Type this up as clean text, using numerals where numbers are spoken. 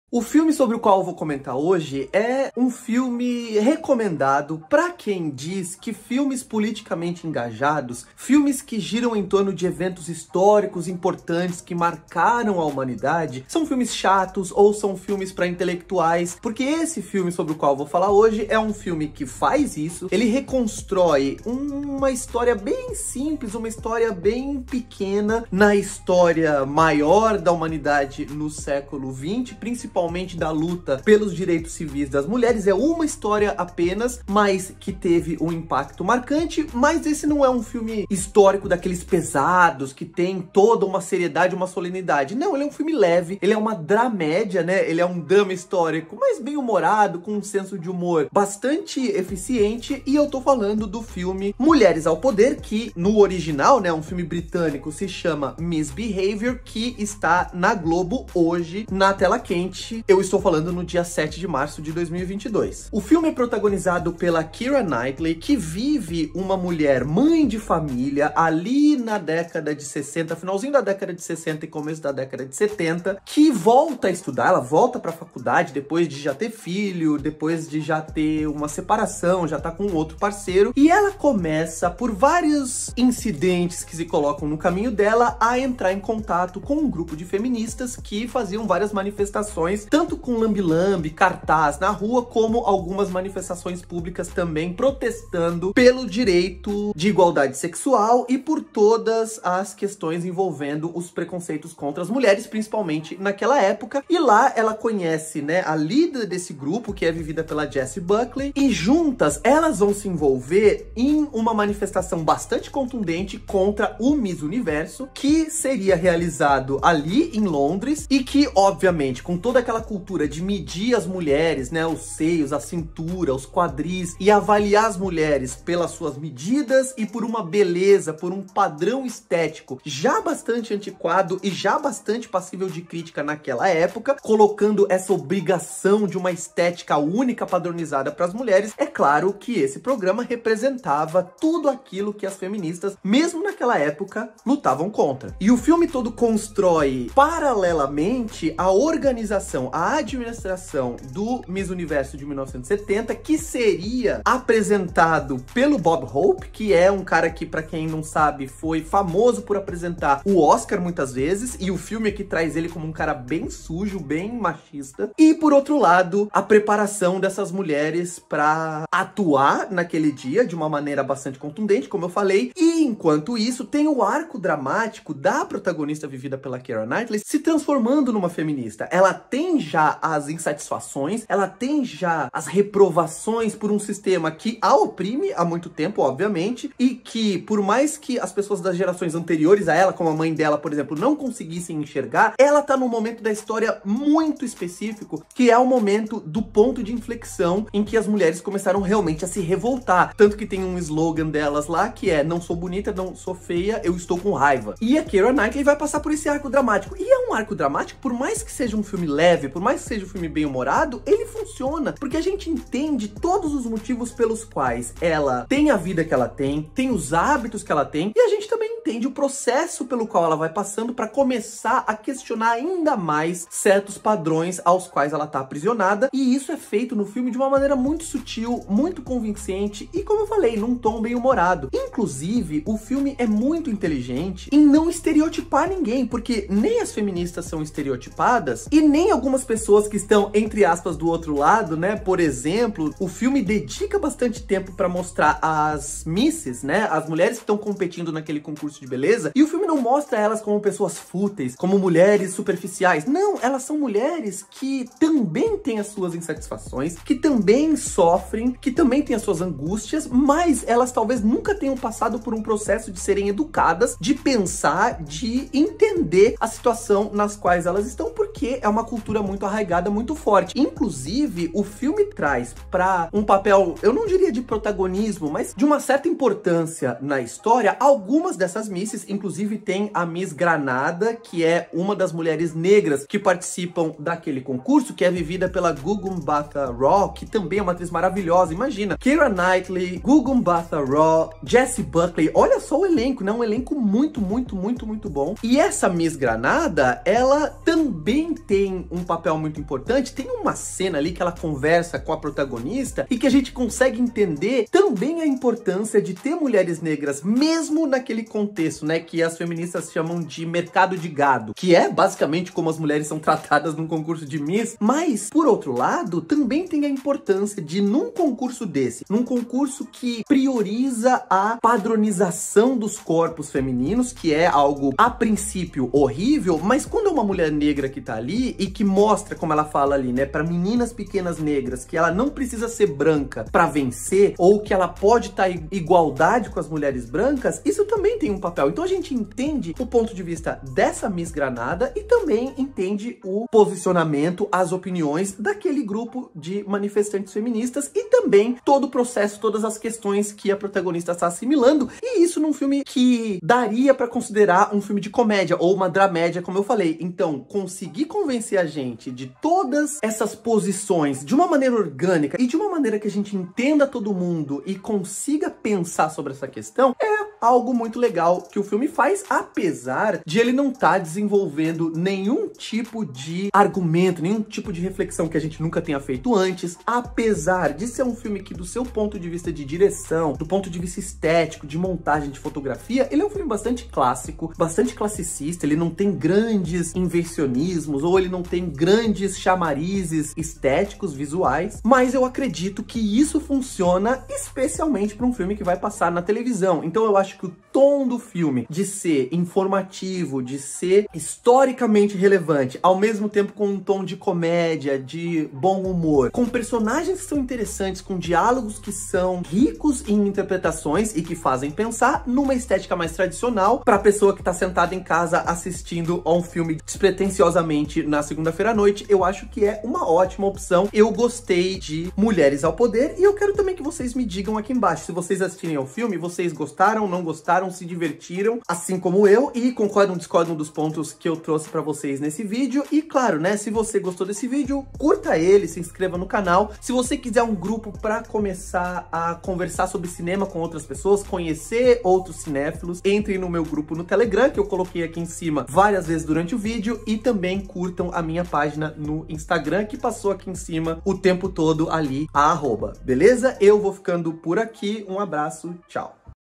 O filme sobre o qual eu vou comentar hoje é um filme recomendado para quem diz que filmes politicamente engajados, filmes que giram em torno de eventos históricos importantes que marcaram a humanidade, são filmes chatos ou são filmes para intelectuais, porque esse filme sobre o qual eu vou falar hoje é um filme que faz isso, ele reconstrói uma história bem simples, uma história bem pequena na história maior da humanidade no século XX, principalmente da luta pelos direitos civis das mulheres. É uma história apenas, mas que teve um impacto marcante. Mas esse não é um filme histórico daqueles pesados, que tem toda uma seriedade, uma solenidade. Não, ele é um filme leve, ele é uma dramédia, né? Ele é um drama histórico, mas bem humorado, com um senso de humor bastante eficiente. E eu tô falando do filme Mulheres ao Poder, que no original, né, um filme britânico, se chama Misbehavior, que está na Globo hoje, na tela quente. Eu estou falando no dia 7 de março de 2022. O filme é protagonizado pela Keira Knightley, que vive uma mulher mãe de família ali na década de 60, finalzinho da década de 60 e começo da década de 70, que volta a estudar, ela volta para a faculdade depois de já ter filho, depois de já ter uma separação, já tá com outro parceiro, e ela começa, por vários incidentes que se colocam no caminho dela, a entrar em contato com um grupo de feministas que faziam várias manifestações, tanto com lambe-lambe, cartaz na rua, como algumas manifestações públicas também protestando pelo direito de igualdade sexual e por todas as questões envolvendo os preconceitos contra as mulheres, principalmente naquela época. E lá ela conhece, né, a líder desse grupo, que é vivida pela Jessie Buckley, e juntas elas vão se envolver em uma manifestação bastante contundente contra o Miss Universo, que seria realizado ali em Londres e que, obviamente, com toda aquela cultura de medir as mulheres, né, os seios, a cintura, os quadris, e avaliar as mulheres pelas suas medidas e por uma beleza, por um padrão estético já bastante antiquado e já bastante passível de crítica naquela época, colocando essa obrigação de uma estética única padronizada para as mulheres. É claro que esse programa representava tudo aquilo que as feministas, mesmo naquela época, lutavam contra. E o filme todo constrói paralelamente a organização, a administração do Miss Universo de 1970, que seria apresentado pelo Bob Hope, que é um cara que, pra quem não sabe, foi famoso por apresentar o Oscar muitas vezes, e o filme aqui traz ele como um cara bem sujo, bem machista. E, por outro lado, a preparação dessas mulheres pra atuar naquele dia de uma maneira bastante contundente, como eu falei. E, enquanto isso, tem o arco dramático da protagonista vivida pela Keira Knightley se transformando numa feminista. Ela tem já as insatisfações, ela tem já as reprovações por um sistema que a oprime há muito tempo, obviamente, e que, por mais que as pessoas das gerações anteriores a ela, como a mãe dela, por exemplo, não conseguissem enxergar, ela tá num momento da história muito específico, que é o momento do ponto de inflexão em que as mulheres começaram realmente a se revoltar. Tanto que tem um slogan delas lá, que é: não sou bonita, não sou feia, eu estou com raiva. E a Keira Knightley vai passar por esse arco dramático. E é um arco dramático, por mais que seja um filme leve, por mais que seja um filme bem humorado, ele funciona, porque a gente entende todos os motivos pelos quais ela tem a vida que ela tem os hábitos que ela tem, e a gente também entende o processo pelo qual ela vai passando para começar a questionar ainda mais certos padrões aos quais ela tá aprisionada, e isso é feito no filme de uma maneira muito sutil, muito convincente e, como eu falei, num tom bem humorado. Inclusive, o filme é muito inteligente em não estereotipar ninguém, porque nem as feministas são estereotipadas e nem algumas pessoas que estão, entre aspas, do outro lado, né? Por exemplo, o filme dedica bastante tempo para mostrar as misses, né? As mulheres que estão competindo naquele concurso de beleza, e o filme não mostra elas como pessoas fúteis, como mulheres superficiais. Não, elas são mulheres que também têm as suas insatisfações, que também sofrem, que também têm as suas angústias, mas elas talvez nunca tenham passado por um processo de serem educadas, de pensar, de entender a situação nas quais elas estão, porque é uma cultura muito arraigada, muito forte. Inclusive, o filme traz para um papel, eu não diria de protagonismo, mas de uma certa importância na história, algumas dessas misses. Inclusive tem a Miss Granada, que é uma das mulheres negras que participam daquele concurso, que é vivida pela Gugu Mbatha Raw, que também é uma atriz maravilhosa. Imagina, Keira Knightley, Gugu Mbatha Raw, Jessie Buckley, olha só o elenco, né? Um elenco muito bom. E essa Miss Granada, ela também tem um papel muito importante. Tem uma cena ali que ela conversa com a protagonista e que a gente consegue entender também a importância de ter mulheres negras, mesmo naquele contexto, né, que as feministas chamam de mercado de gado, que é basicamente como as mulheres são tratadas num concurso de Miss. Mas, por outro lado, também tem a importância de, num concurso desse, num concurso que prioriza a padronização dos corpos femininos, que é algo, a princípio, horrível, mas quando é uma mulher negra que tá ali e que mostra, como ela fala ali, né, para meninas pequenas negras, que ela não precisa ser branca para vencer, ou que ela pode estar em igualdade com as mulheres brancas, isso também tem um papel. Então a gente entende o ponto de vista dessa Miss Granada e também entende o posicionamento, as opiniões daquele grupo de manifestantes feministas e também todo o processo, todas as questões que a protagonista está assimilando, e isso num filme que daria para considerar um filme de comédia ou uma dramédia, como eu falei. Então, conseguir convencer a gente de todas essas posições de uma maneira orgânica e de uma maneira que a gente entenda todo mundo e consiga pensar sobre essa questão é algo muito legal que o filme faz, apesar de ele não estar desenvolvendo nenhum tipo de argumento, nenhum tipo de reflexão que a gente nunca tenha feito antes, apesar de ser um filme que, do seu ponto de vista de direção, do ponto de vista estético, de montagem, de fotografia, ele é um filme bastante clássico, bastante classicista, ele não tem grandes invencionismos, ou ele não tem grandes chamarizes estéticos, visuais, mas eu acredito que isso funciona especialmente para um filme que vai passar na televisão. Então eu acho que o tom do filme, de ser informativo, de ser historicamente relevante, ao mesmo tempo com um tom de comédia, de bom humor, com personagens que são interessantes, com diálogos que são ricos em interpretações e que fazem pensar, numa estética mais tradicional para a pessoa que tá sentada em casa assistindo a um filme despretensiosamente na segunda-feira à noite, eu acho que é uma ótima opção. Eu gostei de Mulheres ao Poder e eu quero também que vocês me digam aqui embaixo, se vocês assistirem ao filme, vocês gostaram, não gostaram, se divertiram, assim como eu, e concordam ou discordam dos pontos que eu trouxe pra vocês nesse vídeo. E claro, né, se você gostou desse vídeo, curta ele, se inscreva no canal. Se você quiser um grupo pra começar a conversar sobre cinema com outras pessoas, conhecer outros cinéfilos, entre no meu grupo no Telegram, que eu coloquei aqui em cima várias vezes durante o vídeo, e também curtam a minha página no Instagram, que passou aqui em cima o tempo todo ali, a @, beleza? Eu vou ficando por aqui, um abraço, tchau!